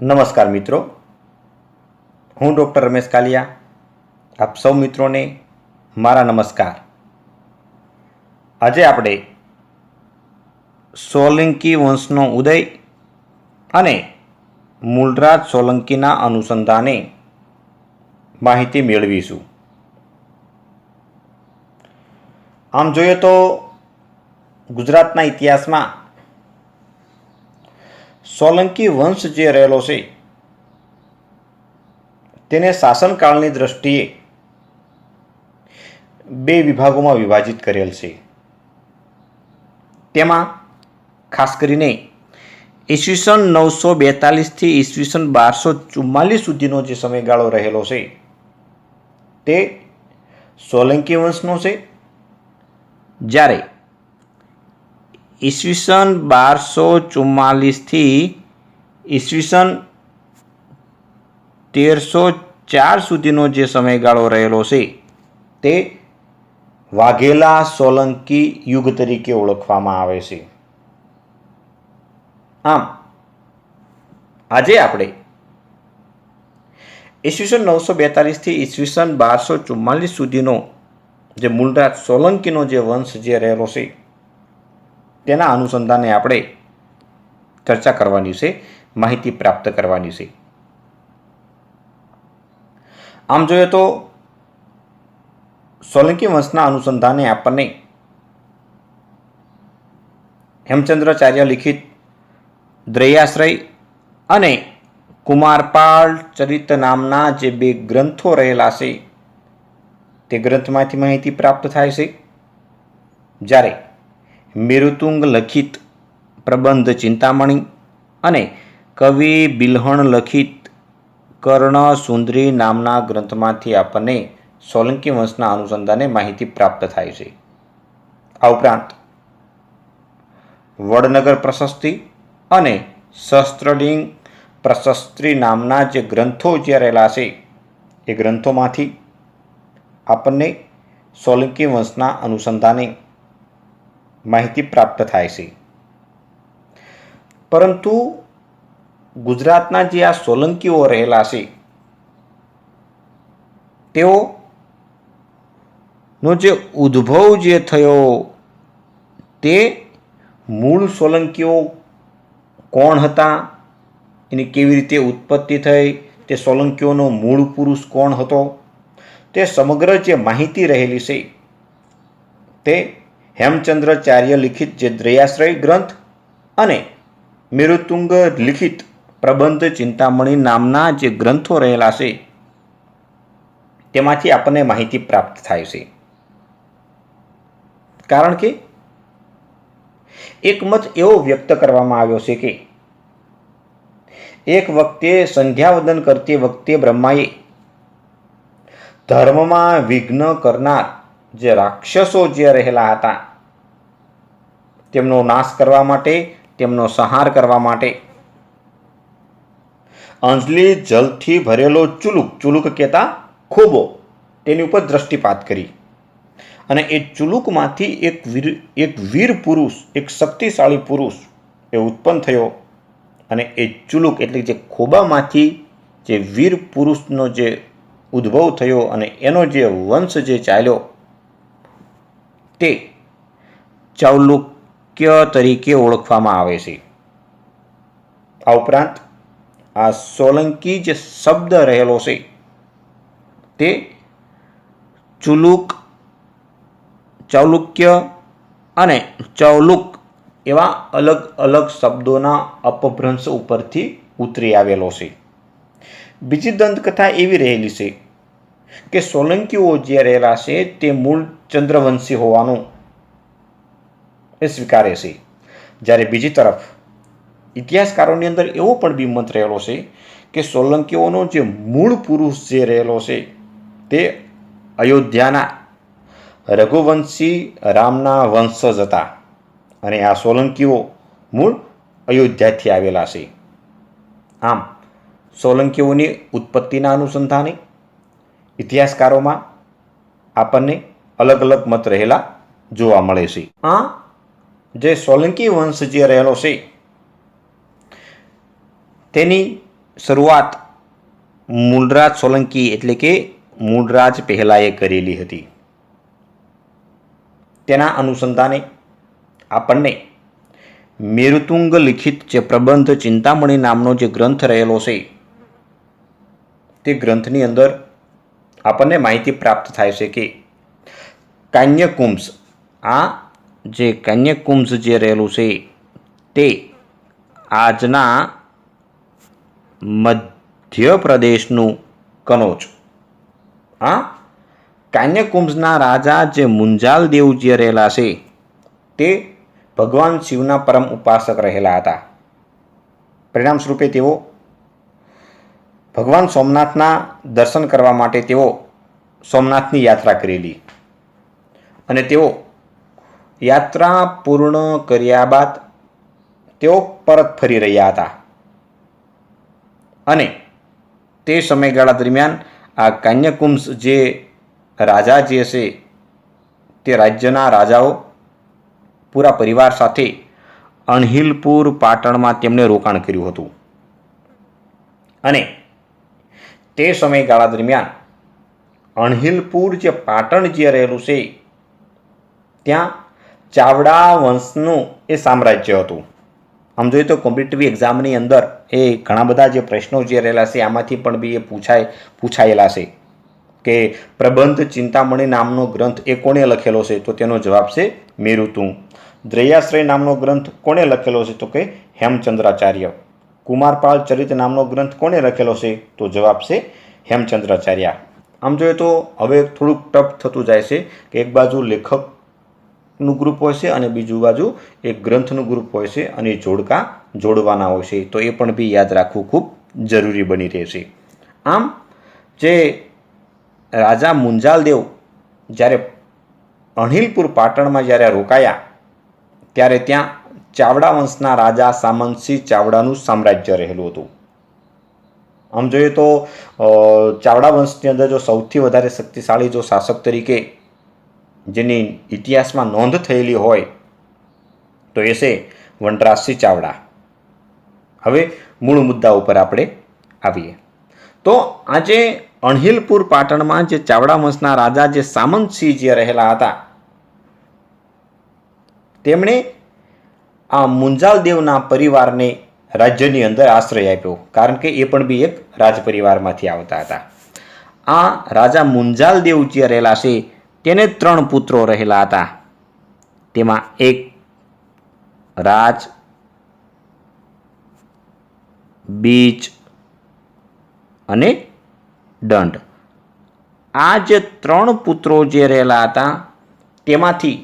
નમસ્કાર મિત્રો, હું ડૉક્ટર રમેશ કાલિયા. આપ સૌ મિત્રોને મારા નમસ્કાર. આજે આપણે સોલંકી વંશનો ઉદય અને મૂળરાજ સોલંકીના અનુસંધાને માહિતી મેળવીશું. આમ જોઈએ તો ગુજરાતના ઇતિહાસમાં સોલંકી વંશ જે રહેલો છે તેને શાસનકાળની દ્રષ્ટિએ બે વિભાગોમાં વિભાજિત કરેલ છે. તેમાં ખાસ કરીને ઈસવીસન 942થી ઈસવીસન 1244 સુધીનો જે સમયગાળો રહેલો છે તે સોલંકી વંશનો છે, જ્યારે ઈસવીસન 1244થી ઈસવીસન 1304 સુધીનો જે સમયગાળો રહેલો છે તે વાઘેલા સોલંકી યુગ તરીકે ઓળખવામાં આવે છે. આમ આજે આપણે ઈસવીસન 942થી ઈસવીસન 1244 સુધીનો જે મૂળરાજ સોલંકીનો જે વંશ જે રહેલો છે તેના અનુસંધાને આપણે ચર્ચા કરવાની છે, માહિતી પ્રાપ્ત કરવાની છે. આમ જોઈએ તો સોલંકી વંશના અનુસંધાને આપણને હેમચંદ્રાચાર્ય લિખિત દ્રૈયાશ્રય અને કુમારપાળ ચરિત નામના જે બે ગ્રંથો રહેલા છે તે ગ્રંથમાંથી માહિતી પ્રાપ્ત થાય છે, જ્યારે મેરુતુંગ લખિત પ્રબંધ ચિંતામણી અને કવિ બિલ્હણ લખિત કર્ણ સુંદરી નામના ગ્રંથમાંથી આપણને સોલંકી વંશના અનુસંધાને માહિતી પ્રાપ્ત થાય છે. આ ઉપરાંત વડનગર પ્રશસ્તિ અને સહસ્ત્રલિંગ પ્રશસ્ત્રી નામના જે ગ્રંથો જે રહેલા છે એ ગ્રંથોમાંથી આપણને સોલંકી વંશના અનુસંધાને માહિતી પ્રાપ્ત થાય છે. પરંતુ ગુજરાતના જે આ સોલંકીઓ રહેલા છે તેઓનો જે ઉદ્ભવ જે થયો તે મૂળ સોલંકીઓ કોણ હતા, એની કેવી રીતે ઉત્પત્તિ થઈ, તે સોલંકીઓનો મૂળ પુરુષ કોણ હતો, તે સમગ્ર જે માહિતી રહેલી છે તે હેમચંદ્રાચાર્ય લિખિત જે દ્રૈયાશ્રય ગ્રંથ અને મેરુતુંગ લિખિત પ્રબંધ ચિંતામણી નામના જે ગ્રંથો રહેલા છે તેમાંથી આપણને માહિતી પ્રાપ્ત થાય છે. કારણ કે એક મત એવો વ્યક્ત કરવામાં આવ્યો છે કે એક વખતે સંધ્યાવદન કરતી વખતે બ્રહ્માએ ધર્મમાં વિઘ્ન કરનાર જે રાક્ષસો જે રહેલા હતા તેમનો નાશ કરવા માટે, તેમનો સંહાર કરવા માટે અંજલિ જલથી ભરેલો ચુલુક કહેતા ખોબો તેની ઉપર દ્રષ્ટિપાત કરી અને એ ચુલુકમાંથી એક વીર પુરુષ, એક શક્તિશાળી પુરુષ એ ઉત્પન્ન થયો અને એ ચુલુક એટલે જે ખોબામાંથી જે વીર પુરુષનો જે ઉદ્ભવ થયો અને એનો જે વંશ જે ચાલ્યો તે ચાલુક્ય તરીકે ઓળખવામાં આવે છે. આ ઉપરાંત આ સોલંકી જે શબ્દ રહેલો છે તે ચાલુક્ય અને ચૌલુક એવા અલગ અલગ શબ્દોના અપભ્રંશ ઉપરથી ઉતરી આવેલો છે. બીજી દંતકથા એવી રહેલી છે કે સોલંકીઓ જે રહેલા છે તે મૂળ ચંદ્રવંશી હોવાનું એ સ્વીકારે છે, જ્યારે બીજી તરફ ઇતિહાસકારોની અંદર એવો પણ બીમત રહેલો છે કે સોલંકીઓનો જે મૂળ પુરુષ જે રહેલો છે તે અયોધ્યાના રઘુવંશી રામના વંશજ હતા અને આ સોલંકીઓ મૂળ અયોધ્યાથી આવેલા છે. આમ સોલંકીઓની ઉત્પત્તિના અનુસંધાને ઇતિહાસકારોમાં આપણને અલગ અલગ મત રહેલા જોવા મળે છે. આ જે સોલંકી વંશ જે રહેલો છે તેની શરૂઆત મૂળરાજ સોલંકી એટલે કે મૂળરાજ પહેલાએ કરેલી હતી. તેના અનુસંધાને આપણને મેરુતુંગ લિખિત જે પ્રબંધ ચિંતામણી નામનો જે ગ્રંથ રહેલો છે તે ગ્રંથની અંદર આપણને માહિતી પ્રાપ્ત થાય છે કે કાન્યકુંભ, આ જે કાન્યકુંભ જે રહેલું છે તે આજના મધ્યપ્રદેશનું કનોજ. આ કાન્યકુંભના રાજા જે મુંજાલદેવ જે રહેલા છે તે ભગવાન શિવના પરમ ઉપાસક રહેલા હતા. પરિણામ સ્વરૂપે તેઓ ભગવાન સોમનાથના દર્શન કરવા માટે તેઓ સોમનાથની યાત્રા કરેલી અને તેઓ યાત્રા પૂર્ણ કર્યા બાદ તેઓ પરત ફરી રહ્યા હતા અને તે સમયગાળા દરમિયાન આ કાન્યકુંભ જે રાજા જે છે તે રાજ્યના રાજાઓ પૂરા પરિવાર સાથે અણહિલપુર પાટણમાં તેમણે રોકાણ કર્યું હતું અને તે સમયગાળા દરમિયાન અણહિલપુર જે પાટણ જે રહેલું છે ત્યાં ચાવડા વંશનું એ સામ્રાજ્ય હતું. આમ જોઈએ તો કોમ્પિટિટિવ એક્ઝામની અંદર એ ઘણા બધા જે પ્રશ્નો જે રહેલા છે આમાંથી પણ બી એ પૂછાયેલા છે કે પ્રબંધ ચિંતામણી નામનો ગ્રંથ એ કોણે લખેલો છે? તો તેનો જવાબ છે મેરુતુંગ. દ્રૈયાશ્રય નામનો ગ્રંથ કોણે લખેલો છે? તો કે હેમચંદ્રાચાર્ય. કુમારપાળ ચરિત નામનો ગ્રંથ કોણે લખેલો છે? તો જવાબ છે હેમચંદ્રાચાર્ય. આમ જોઈએ તો હવે થોડુંક ટફ થતું જાય છે કે એક બાજુ લેખકનું ગ્રુપ હોય છે અને બીજું બાજુ એક ગ્રંથનું ગ્રુપ હોય છે અને એ જોડકા જોડવાના હોય છે, તો એ પણ બી યાદ રાખવું ખૂબ જરૂરી બની રહેશે. આમ જે રાજા મુંજાલદેવ જ્યારે અણહિલપુર પાટણમાં જ્યારે રોકાયા ત્યારે ત્યાં ચાવડા વંશના રાજા સામંતસિંહ ચાવડાનું સામ્રાજ્ય રહેલું હતું. આમ જોઈએ તો ચાવડા વંશની અંદર જો સૌથી વધારે શક્તિશાળી જો શાસક તરીકે જેની ઇતિહાસમાં નોંધ થયેલી હોય તો એ છે વનરાજસિંહ ચાવડા. હવે મૂળ મુદ્દા ઉપર આપણે આવીએ તો આજે અણહિલપુર પાટણમાં જે ચાવડા વંશના રાજા જે સામંતસિંહ જે રહેલા હતા તેમણે આ મુંજાલદેવના પરિવારને રાજ્યની અંદર આશ્રય આપ્યો, કારણ કે એ પણ બી એક રાજ પરિવારમાંથી આવતા હતા. આ રાજા મુંજાલદેવ જે રહેલા છે તેને 3 પુત્રો રહેલા હતા. તેમાં એક રાજ, બીજ અને દંડ. આ જે 3 પુત્રો જે રહેલા હતા તેમાંથી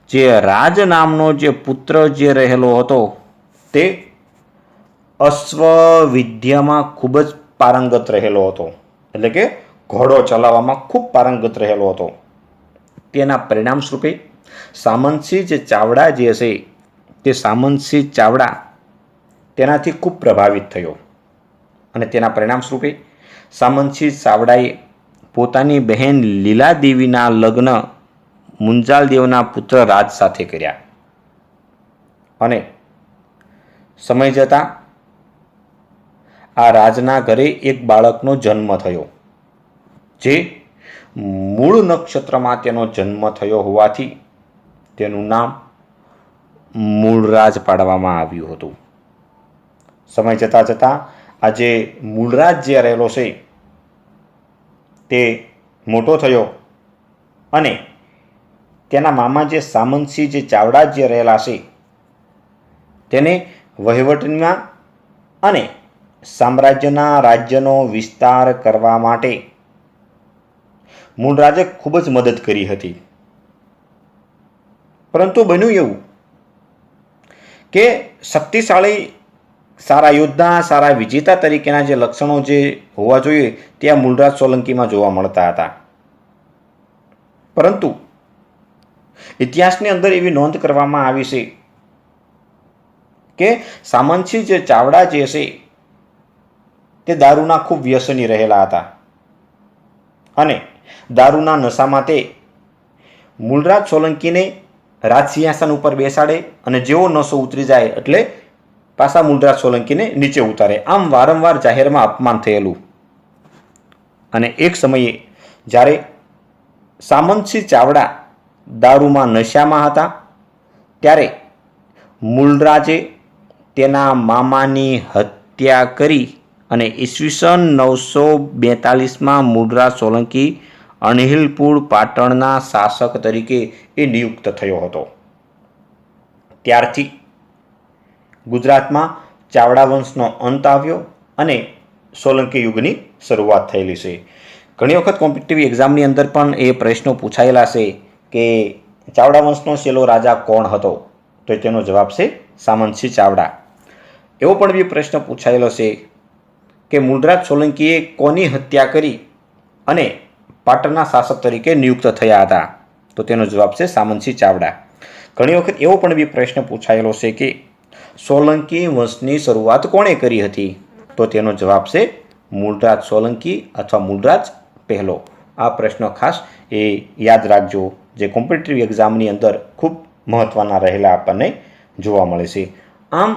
જે રાજ નામનો જે પુત્ર જે રહેલો હતો તે અશ્વવિદ્યામાં ખૂબ જ પારંગત રહેલો હતો, એટલે કે ઘોડો ચલાવવામાં ખૂબ પારંગત રહેલો હતો. તેના પરિણામ સ્વરૂપે સામંતસિંહ જે ચાવડા જે હશે તે સામંતસિંહ ચાવડા તેનાથી ખૂબ પ્રભાવિત થયો અને તેના પરિણામ સ્વરૂપે સામંતસિંહ ચાવડાએ પોતાની બહેન લીલાદેવીના લગ્ન મુંજાલદેવના પુત્ર રાજ સાથે કર્યા અને સમય જતાં આ રાજના ઘરે એક બાળકનો જન્મ થયો જે મૂળ નક્ષત્રમાં તેનો જન્મ થયો હોવાથી તેનું નામ મૂળરાજ પાડવામાં આવ્યું હતું. સમય જતાં જતાં આ જે મૂળરાજ જે રહેલો છે તે મોટો થયો અને તેના મામા જે સામંતસિંહ જે ચાવડા જે રહેલા છે તેને વહીવટમાં અને સામ્રાજ્યના રાજ્યનો વિસ્તાર કરવા માટે મૂળરાજે ખૂબ જ મદદ કરી હતી. પરંતુ બન્યું એવું કે શક્તિશાળી સારા યોદ્ધા, સારા વિજેતા તરીકેના જે લક્ષણો જે હોવા જોઈએ તે આ મૂળરાજ સોલંકીમાં જોવા મળતા હતા. પરંતુ ઇતિહાસની અંદર એવી નોંધ કરવામાં આવી છે કે સામંતસિંહ જે ચાવડા જે છે તે દારૂના ખૂબ વ્યસની રહેલા હતા અને દારૂના નશામાં તે મૂળરાજ સોલંકીને રાજસિંહાસન ઉપર બેસાડે અને જેવો નશો ઉતરી જાય એટલે પાછા મૂળરાજ સોલંકીને નીચે ઉતારે. આમ વારંવાર જાહેરમાં અપમાન થયેલું. અને એક સમયે જ્યારે સામંતસિંહ ચાવડા દારૂમાં નશામાં હતા ત્યારે મૂળરાજે તેના મામાની હત્યા કરી અને ઈસવીસન 942માં મૂળરાજ સોલંકી અણહિલપુર પાટણના શાસક તરીકે એ નિયુક્ત થયો હતો. ત્યારથી ગુજરાતમાં ચાવડા વંશનો અંત આવ્યો અને સોલંકી યુગની શરૂઆત થયેલી છે. ઘણી વખત કોમ્પિટિટિવ એક્ઝામની અંદર પણ એ પ્રશ્નો પૂછાયેલા છે કે ચાવડા વંશનો છેલ્લો રાજા કોણ હતો? તો તેનો જવાબ છે સામંતસિંહ ચાવડા. એવો પણ બી પ્રશ્ન પૂછાયેલો છે કે મૂળરાજ સોલંકીએ કોની હત્યા કરી અને પાટણના શાસક તરીકે નિયુક્ત થયા હતા? તો તેનો જવાબ છે સામંતસિંહ ચાવડા. ઘણી વખત એવો પણ બી પ્રશ્ન પૂછાયેલો છે કે સોલંકી વંશની શરૂઆત કોણે કરી હતી? તો તેનો જવાબ છે મૂળરાજ સોલંકી અથવા મૂળરાજ પહેલો. આ પ્રશ્નો ખાસ એ યાદ રાખજો, જે કોમ્પિટિટિવ એક્ઝામની અંદર ખૂબ મહત્ત્વના રહેલા આપણને જોવા મળે છે. આમ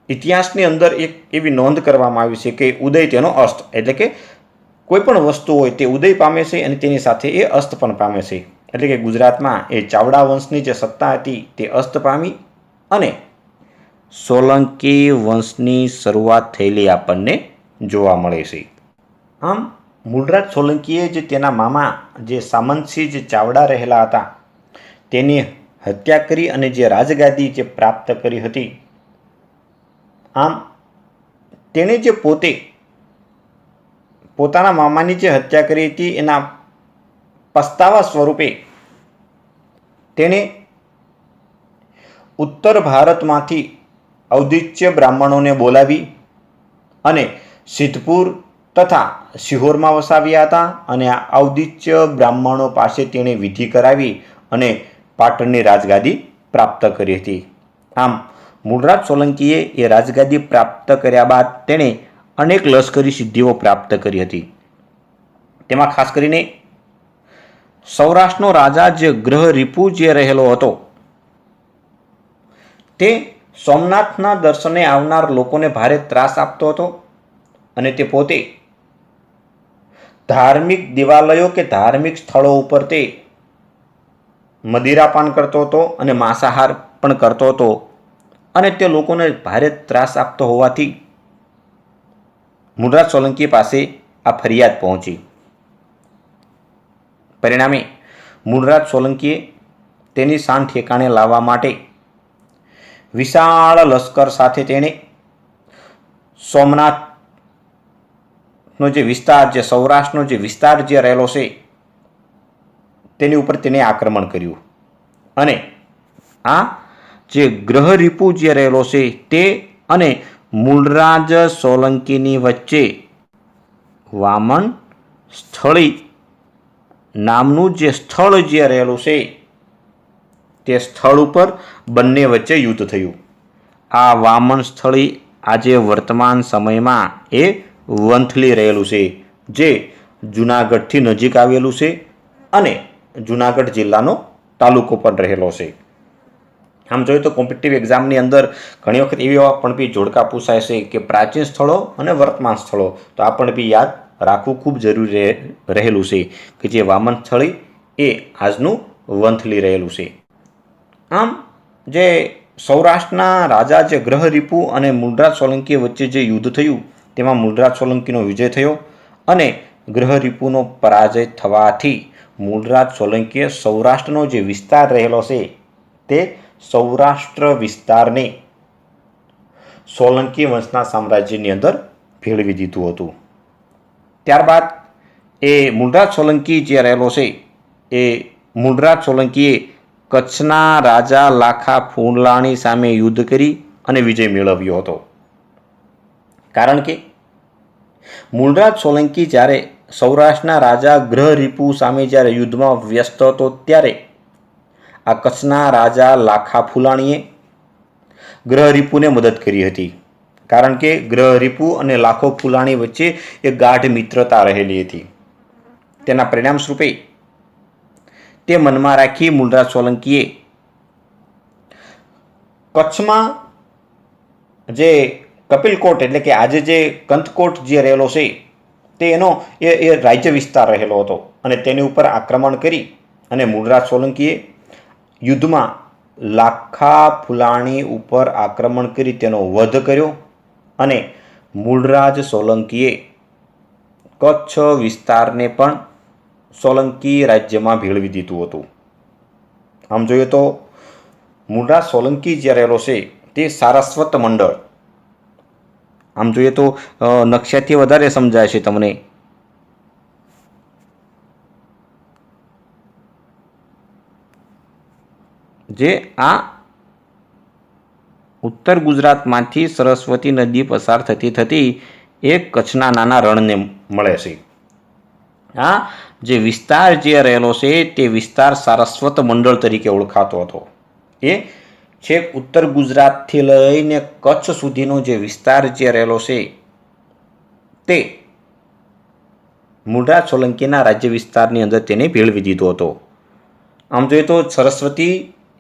ઇતિહાસની અંદર એક એવી નોંધ કરવામાં આવી છે કે ઉદય તેનો અસ્ત, એટલે કે કોઈ પણ વસ્તુ હોય તે ઉદય પામે છે અને તેની સાથે એ અસ્ત પણ પામે છે. એટલે કે ગુજરાતમાં એ ચાવડા વંશની જે સત્તા હતી તે અસ્ત પામી અને સોલંકી વંશની શરૂઆત થયેલી આપણને જોવા મળે છે. આમ મૂળરાજ સોલંકીએ જે તેના મામા જે સામંતસિંહ જે ચાવડા રહેલા હતા તેની હત્યા કરી અને જે રાજગાદી જે પ્રાપ્ત કરી હતી. આમ તેણે જે પોતાના મામાની જે હત્યા કરી હતી એના પસ્તાવા સ્વરૂપે તેણે ઉત્તર ભારતમાંથી ઔદિચ્ય બ્રાહ્મણોને બોલાવી અને સિદ્ધપુર તથા સિહોરમાં વસાવ્યા હતા અને આ ઔદિચ્ય બ્રાહ્મણો પાસે તેણે વિધિ કરાવી અને પાટણની રાજગાદી પ્રાપ્ત કરી હતી. આમ મૂળરાજ સોલંકીએ એ રાજગાદી પ્રાપ્ત કર્યા બાદ તેણે અનેક લશ્કરી સિદ્ધિઓ પ્રાપ્ત કરી હતી. તેમાં ખાસ કરીને સૌરાષ્ટ્રનો રાજા જે ગ્રહરીપુ જે રહેલો હતો તે સોમનાથના દર્શને આવનાર લોકોને ભારે ત્રાસ આપતો હતો અને તે પોતે ધાર્મિક દેવાલયો કે ધાર્મિક સ્થળો ઉપર તે મદિરાપાન કરતો હતો અને માંસાહાર પણ કરતો હતો અને તે લોકોને ભારે ત્રાસ આપતો હોવાથી મૂળરાજ સોલંકી પાસે આ ફરિયાદ પહોંચી. પરિણામે મૂળરાજ સોલંકીએ તેની શાન ઠેકાણે લાવવા માટે વિશાળ લશ્કર સાથે તેણે સોમનાથનો જે વિસ્તાર, જે સૌરાષ્ટ્રનો જે વિસ્તાર જે રહેલો છે તેની ઉપર તેને આક્રમણ કર્યું અને આ જે ગ્રહરીપુ જે રહેલો છે તે અને મૂળરાજ સોલંકીની વચ્ચે વામન સ્થળી નામનું જે સ્થળ જે રહેલું છે તે સ્થળ ઉપર બંને વચ્ચે યુદ્ધ થયું. આ વામન સ્થળી આજે વર્તમાન સમયમાં એ વંથલી રહેલું છે, જે જુનાગઢથી નજીક આવેલું છે અને જુનાગઢ જિલ્લાનો તાલુકો પણ રહેલો છે. આમ જોઈએ તો કોમ્પિટિટિવ એક્ઝામની અંદર ઘણી વખત એવી પણ બી જોડકા પૂછાય છે કે પ્રાચીન સ્થળો અને વર્તમાન સ્થળો. તો આ પણ બી યાદ રાખવું ખૂબ જરૂરી રહેલું છે કે જે વામન સ્થળી એ આજનું વંથલી રહેલું છે. આમ જે સૌરાષ્ટ્રના રાજા જે ગ્રહરીપુ અને મૂળરાજ સોલંકી વચ્ચે જે યુદ્ધ થયું તેમાં મૂળરાજ સોલંકીનો વિજય થયો અને ગ્રહરીપુનો પરાજય થવાથી મૂળરાજ સોલંકીએ સૌરાષ્ટ્રનો જે વિસ્તાર રહેલો છે તે સૌરાષ્ટ્ર વિસ્તારને સોલંકી વંશના સામ્રાજ્યની અંદર ભેળવી દીધું હતું. ત્યારબાદ એ મૂળરાજ સોલંકી જે રહેલો છે એ મૂળરાજ સોલંકીએ કચ્છના રાજા લાખા ફૂલાણી સામે યુદ્ધ કરી અને વિજય મેળવ્યો હતો. કારણ કે મૂળરાજ સોલંકી જ્યારે સૌરાષ્ટ્રના રાજા ગ્રહરીપુ સામે જ્યારે યુદ્ધમાં વ્યસ્ત હતો ત્યારે આ કચ્છના રાજા લાખા ફૂલાણીએ ગ્રહરીપુને મદદ કરી હતી. કારણ કે ગ્રહરીપુ અને લાખો ફૂલાણી વચ્ચે એક ગાઢ મિત્રતા રહેલી હતી. તેના પરિણામ સ્વરૂપે તે મનમાં રાખી મૂળરાજ સોલંકીએ કચ્છમાં જે કપિલકોટ એટલે કે આજે જે કંથકોટ જે રહેલો છે તે એનો એ રાજ્ય વિસ્તાર રહેલો હતો અને તેની ઉપર આક્રમણ કરી અને મૂળરાજ સોલંકીએ યુદ્ધમાં લાખા ફુલાણી ઉપર આક્રમણ કરી તેનો વધ કર્યો અને મૂળરાજ સોલંકીએ કચ્છ વિસ્તારને પણ સોલંકી રાજ્યમાં ભેળવી દીધું હતું. આમ જોઈએ તો મૂળરાજ સોલંકી જે રહેલો છે તે સારસ્વત મંડળ, આમ જોઈએ તો નકશાથી વધારે સમજાય છે તમને. જે આ ઉત્તર ગુજરાતમાંથી સરસ્વતી નદી પસાર થતી થતી એ કચ્છના નાના રણને મળે છે. આ જે વિસ્તાર જે રહેલો છે તે વિસ્તાર સારસ્વત મંડળ તરીકે ઓળખાતો હતો. એ છેક ઉત્તર ગુજરાતથી લઈને કચ્છ સુધીનો જે વિસ્તાર જે રહેલો છે તે મૂળરાજ સોલંકીના રાજ્ય વિસ્તારની અંદર તેને ભેળવી દીધો હતો. આમ જોઈએ તો સરસ્વતી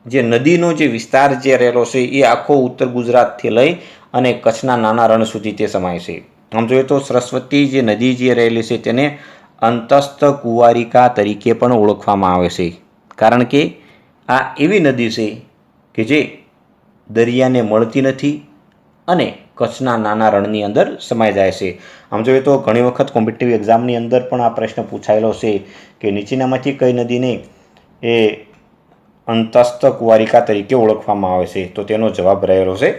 જે નદીનો જે વિસ્તાર જે રહેલો છે એ આખો ઉત્તર ગુજરાતથી લઈ અને કચ્છના નાના રણ સુધી તે સમાય છે. આમ જોઈએ તો સરસ્વતી જે નદી જે રહેલી છે તેને અંતસ્થ કુંવારિકા તરીકે પણ ઓળખવામાં આવે છે, કારણ કે આ એવી નદી છે કે જે દરિયાને મળતી નથી અને કચ્છના નાના રણની અંદર સમાઈ જાય છે. આમ જોઈએ તો ઘણી વખત કોમ્પિટિટિવ એક્ઝામની અંદર પણ આ પ્રશ્ન પૂછાયેલો છે કે નીચેનામાંથી કઈ નદીને એ અંતસ્થ કુંવારિકા તરીકે ઓળખવામાં આવે છે, તો તેનો જવાબ રહેલો છે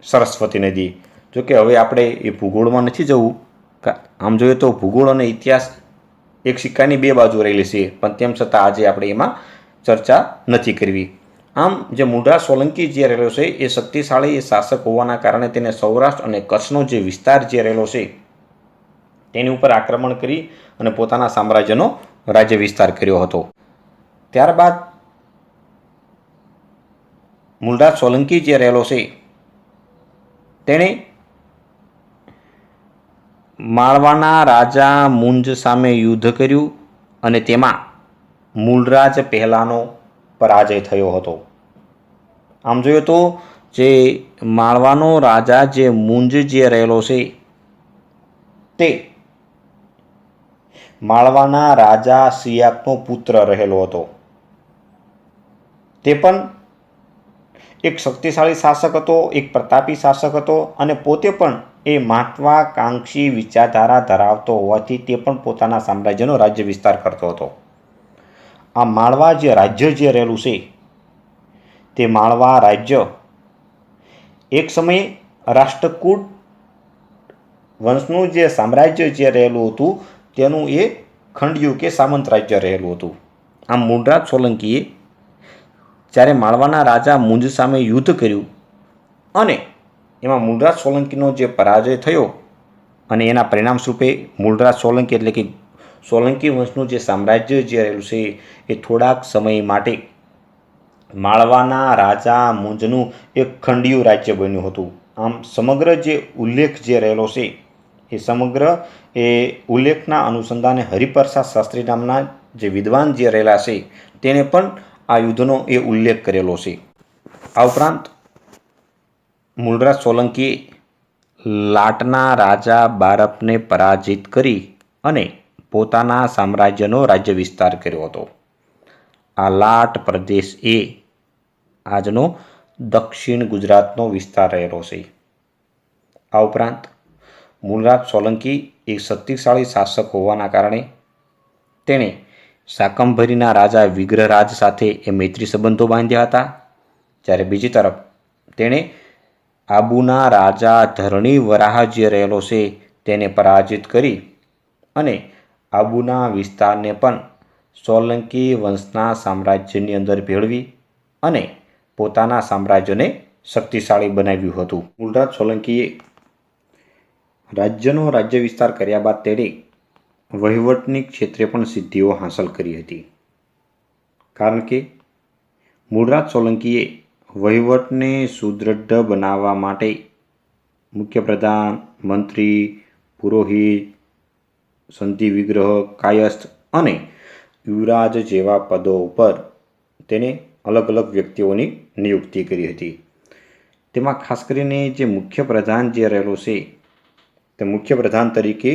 સરસ્વતી નદી. જોકે હવે આપણે એ ભૂગોળમાં નથી જવું. આમ જોઈએ તો ભૂગોળ અને ઇતિહાસ એક સિક્કાની બે બાજુ રહેલી છે, પણ તેમ છતાં આજે આપણે એમાં ચર્ચા નથી કરવી. આમ જે મૂળરાજ સોલંકી જે રહેલો છે એ શક્તિશાળી શાસક હોવાના કારણે તેને સૌરાષ્ટ્ર અને કચ્છનો જે વિસ્તાર જે રહેલો છે તેની ઉપર આક્રમણ કરી અને પોતાના સામ્રાજ્યનો રાજ્ય વિસ્તાર કર્યો હતો. ત્યારબાદ મૂળરાજ સોલંકી જે રહેલો છે તેણે માળવાના રાજા મુંજ સામે યુદ્ધ કર્યું અને તેમાં મૂળરાજ પહેલાનો પરાજય થયો હતો. આમ જોઈએ તો જે માળવાનો રાજા જે મુંજ જે રહેલો છે તે માળવાના રાજા સિયાકનો પુત્ર રહેલો હતો. તે પણ એક શક્તિશાળી શાસક હતો, એક પ્રતાપી શાસક હતો અને પોતે પણ એ મહત્વાકાંક્ષી વિચારધારા ધરાવતો હોવાથી તે પણ પોતાના સામ્રાજ્યનો રાજ્ય વિસ્તાર કરતો હતો. આ માળવા જે રાજ્ય જે રહેલું છે તે માળવા રાજ્ય એક સમયે રાષ્ટ્રકૂટ વંશનું જે સામ્રાજ્ય જે રહેલું હતું તેનું એ ખંડિયું કે સામંત રાજ્ય રહેલું હતું. આમ મૂળરાજ સોલંકીએ જ્યારે માળવાના રાજા મુંજ સામે યુદ્ધ કર્યું અને એમાં મૂળરાજ સોલંકીનો જે પરાજય થયો અને એના પરિણામ સ્વરૂપે મૂળરાજ સોલંકી એટલે કે સોલંકી વંશનું જે સામ્રાજ્ય જે રહેલું છે એ થોડાક સમય માટે માળવાના રાજા મુંજનું એક ખંડિયું રાજ્ય બન્યું હતું. આમ સમગ્ર જે ઉલ્લેખ જે રહેલો છે એ સમગ્ર એ ઉલ્લેખના અનુસંધાને હરિપ્રસાદ શાસ્ત્રી નામના જે વિદ્વાન જે રહેલા છે તેને પણ આ યુદ્ધનો એ ઉલ્લેખ કરેલો છે. આ ઉપરાંત મૂળરાજ સોલંકીએ લાટના રાજા બારપને પરાજિત કરી અને પોતાના સામ્રાજ્યનો રાજ્ય વિસ્તાર કર્યો હતો. આ લાટ પ્રદેશ એ આજનો દક્ષિણ ગુજરાતનો વિસ્તાર રહેલો છે. આ ઉપરાંત મૂળરાજ સોલંકી એક શક્તિશાળી શાસક હોવાના કારણે તેણે શાકંભરીના રાજા વિગ્રહરાજ સાથે એ મૈત્રી સંબંધો બાંધ્યા હતા. જ્યારે બીજી તરફ તેણે આબુના રાજા ધરણી વરાહ જે રહેલો છે તેને પરાજિત કરી અને આબુના વિસ્તારને પણ સોલંકી વંશના સામ્રાજ્યની અંદર ભેળવી અને પોતાના સામ્રાજ્યને શક્તિશાળી બનાવ્યું હતું. મૂળરાજ સોલંકીએ રાજ્યનો રાજ્ય વિસ્તાર કર્યા બાદ તેણે વહીવટની ક્ષેત્રે પણ સિદ્ધિઓ હાંસલ કરી હતી, કારણ કે મૂળરાજ સોલંકીએ વહીવટને સુદૃઢ બનાવવા માટે મુખ્યપ્રધાન, મંત્રી, પુરોહિત, સંધિ વિગ્રહ, કાયસ્થ અને યુવરાજ જેવા પદો ઉપર તેને અલગ અલગ વ્યક્તિઓની નિયુક્તિ કરી હતી. તેમાં ખાસ કરીને જે મુખ્ય પ્રધાન જે રહેલો છે તે મુખ્ય પ્રધાન તરીકે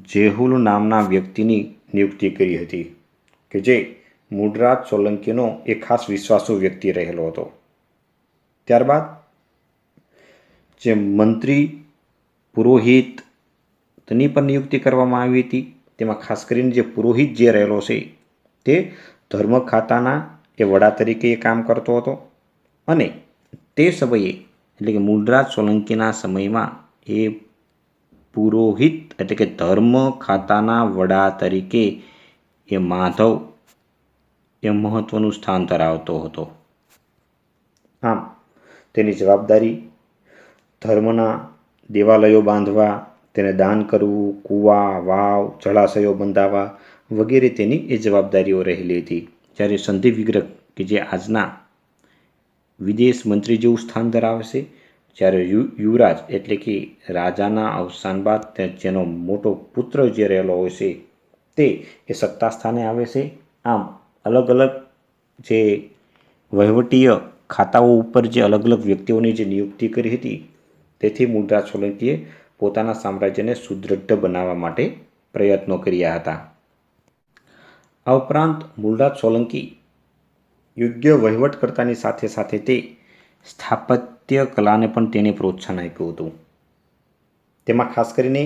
જેહુલ નામના વ્યક્તિની નિયુક્તિ કરી હતી કે જે મૂળરાજ સોલંકીનો એક ખાસ વિશ્વાસુ વ્યક્તિ રહેલો હતો. ત્યારબાદ જે મંત્રી પુરોહિત તેની પણ નિયુક્તિ કરવામાં આવી હતી. તેમાં ખાસ કરીને જે પુરોહિત જે રહેલો છે તે ધર્મ ખાતાના એ વડા તરીકે એ કામ કરતો હતો અને તે સમયે એટલે કે મૂળરાજ સોલંકીના સમયમાં એ પુરોહિત એટલે કે ધર્મ ખાતાના વડા તરીકે એ માધવ એ મહત્વનું સ્થાન ધરાવતો હતો. આમ તેની જવાબદારી ધર્મના દેવાલયો બાંધવા, તેને દાન કરવું, કૂવા, વાવ, જળાશયો બંધાવવા વગેરે તેની એ જવાબદારીઓ રહેલી હતી. જ્યારે સંધિ વિગ્રહ કે જે આજના વિદેશ મંત્રી જેવું સ્થાન ધરાવે છે, જ્યારે યુવરાજ એટલે કે રાજાના અવસાન બાદ જેનો મોટો પુત્ર જે રહેલો હોય છે તે એ સત્તા સ્થાને આવે છે. આમ અલગ અલગ જે વહીવટીય ખાતાઓ ઉપર જે અલગ અલગ વ્યક્તિઓની જે નિયુક્તિ કરી હતી તેથી મૂળરાજ સોલંકીએ પોતાના સામ્રાજ્યને સુદૃઢ બનાવવા માટે પ્રયત્નો કર્યા હતા. આ ઉપરાંત મૂળરાજ સોલંકી યોગ્ય વહીવટકર્તાની સાથે સાથે તે સ્થાપત્ય કલાને પણ તેને પ્રોત્સાહન આપ્યું હતું. તેમાં ખાસ કરીને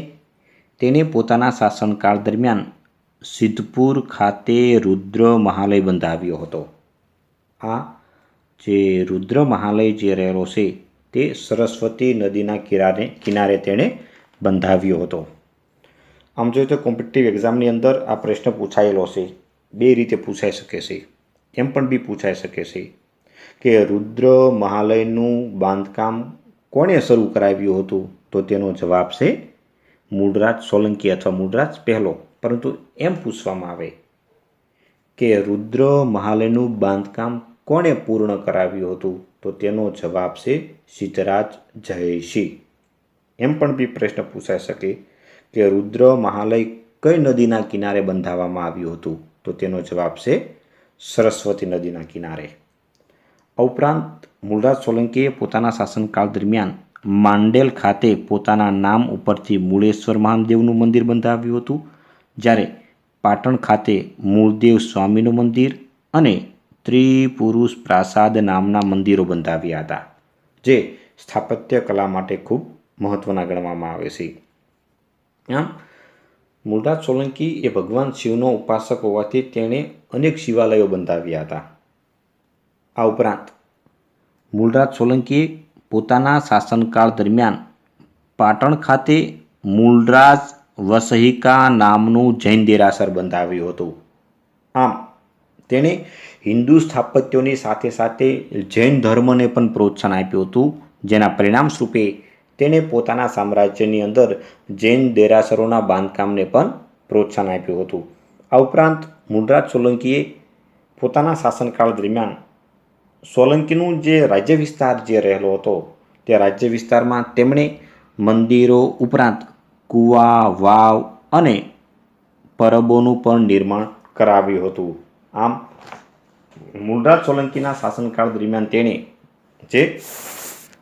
તેને પોતાના શાસનકાળ દરમિયાન સિદ્ધપુર ખાતે રુદ્ર મહાલય બંધાવ્યો હતો. આ જે રુદ્ર મહાલય જે રહેલો છે તે સરસ્વતી નદીના કિનારે તેણે બંધાવ્યો હતો. આમ જોઈએ તો કોમ્પિટિટિવ એક્ઝામની અંદર આ પ્રશ્ન પૂછાયેલો છે. બે રીતે પૂછાઈ શકે છે. એમ પણ બી પૂછાઈ શકે છે કે રુદ્ર મહાલયનું બાંધકામ કોણે શરૂ કરાવ્યું હતું? તો તેનો જવાબ છે મૂળરાજ સોલંકી અથવા મૂળરાજ પહેલો. પરંતુ એમ પૂછવામાં આવે કે રુદ્ર મહાલયનું બાંધકામ કોણે પૂર્ણ કરાવ્યું હતું? તો તેનો જવાબ છે સિદ્ધરાજ જયસિંહ. એમ પણ બી પ્રશ્ન પૂછાઈ શકે કે રુદ્ર મહાલય કઈ નદીના કિનારે બંધાવવામાં આવ્યું હતું? તો તેનો જવાબ છે સરસ્વતી નદીના કિનારે. આ ઉપરાંત મૂળરાજ સોલંકીએ પોતાના શાસનકાળ દરમિયાન માંડેલ ખાતે પોતાના નામ ઉપરથી મૂળેશ્વર મહાદેવનું મંદિર બંધાવ્યું હતું. જ્યારે પાટણ ખાતે મૂળદેવ સ્વામીનું મંદિર અને ત્રિપુરુષ પ્રાસાદ નામના મંદિરો બંધાવ્યા હતા, જે સ્થાપત્ય કલા માટે ખૂબ મહત્વના ગણવામાં આવે છે. આમ મૂળરાજ સોલંકી એ ભગવાન શિવનો ઉપાસક હોવાથી તેણે અનેક શિવાલયો બંધાવ્યા હતા. આ ઉપરાંત મૂળરાજ સોલંકીએ પોતાના શાસનકાળ દરમિયાન પાટણ ખાતે મૂળરાજ વસહિકા નામનું જૈન દેરાસર બંધાવ્યું હતું. આમ તેણે હિન્દુ સ્થાપત્યોની સાથે સાથે જૈન ધર્મને પણ પ્રોત્સાહન આપ્યું હતું, જેના પરિણામ સ્વરૂપે તેણે પોતાના સામ્રાજ્યની અંદર જૈન દેરાસરોના બાંધકામને પણ પ્રોત્સાહન આપ્યું હતું. આ ઉપરાંત મૂળરાજ સોલંકીએ પોતાના શાસનકાળ દરમિયાન સોલંકીનું જે રાજ્ય વિસ્તાર જે રહેલો હતો તે રાજ્ય વિસ્તારમાં તેમણે મંદિરો ઉપરાંત કૂવા, વાવ અને પરબોનું પણ નિર્માણ કરાવ્યું હતું. આમ મૂળરાજ સોલંકીના શાસનકાળ દરમિયાન તેણે જે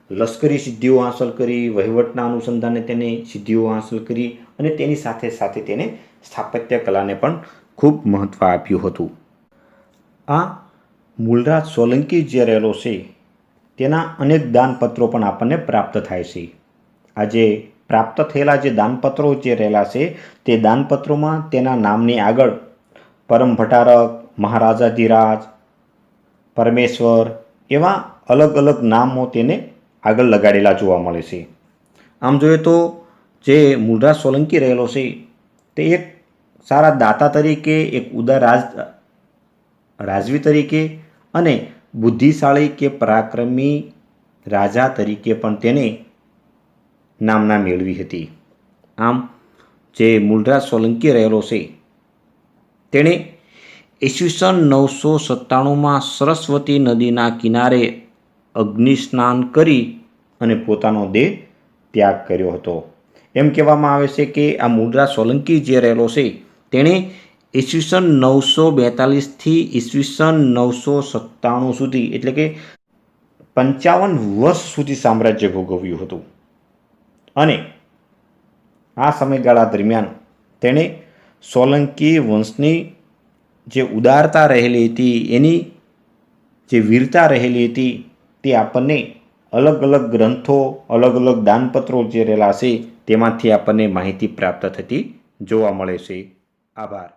લશ્કરી સિદ્ધિઓ હાંસલ કરી, વહીવટના અનુસંધાને તેને સિદ્ધિઓ હાંસલ કરી અને તેની સાથે સાથે તેને સ્થાપત્ય કલાને પણ ખૂબ મહત્ત્વ આપ્યું હતું. આ મૂળરાજ સોલંકી જે રહેલો છે તેના અનેક દાનપત્રો પણ આપણને પ્રાપ્ત થાય છે. આ જે પ્રાપ્ત થયેલા જે દાનપત્રો જે રહેલા છે તે દાનપત્રોમાં તેના નામની આગળ પરમ ભટ્ટારક, મહારાજાધિરાજ, પરમેશ્વર એવા અલગ અલગ નામો તેને આગળ લગાડેલા જોવા મળે છે. આમ જોઈએ તો જે મૂળરાજ સોલંકી રહેલો છે તે એક સારા દાતા તરીકે, એક ઉદાર રાજવી તરીકે અને બુદ્ધિશાળી કે પરાક્રમી રાજા તરીકે પણ તેને નામના મેળવી હતી. આમ જે મૂળરાજ સોલંકી રહેલો છે તેણે ઈસવીસન 997માં સરસ્વતી નદીના કિનારે અગ્નિસ્નાન કરી અને પોતાનો દેહ ત્યાગ કર્યો હતો. એમ કહેવામાં આવે છે કે આ મૂળરાજ સોલંકી જે રહેલો છે તેણે ઈસવીસન 942થી ઈસવીસન 997 સુધી એટલે કે 55 વર્ષ સુધી સામ્રાજ્ય ભોગવ્યું હતું. અને આ સમયગાળા દરમિયાન તેણે સોલંકી વંશની જે ઉદારતા રહેલી હતી, એની જે વીરતા રહેલી હતી, તે આપણને અલગ અલગ ગ્રંથો, અલગ અલગ દાનપત્રો જે રહેલા છે તેમાંથી આપણને માહિતી પ્રાપ્ત થતી જોવા મળે છે. આભાર.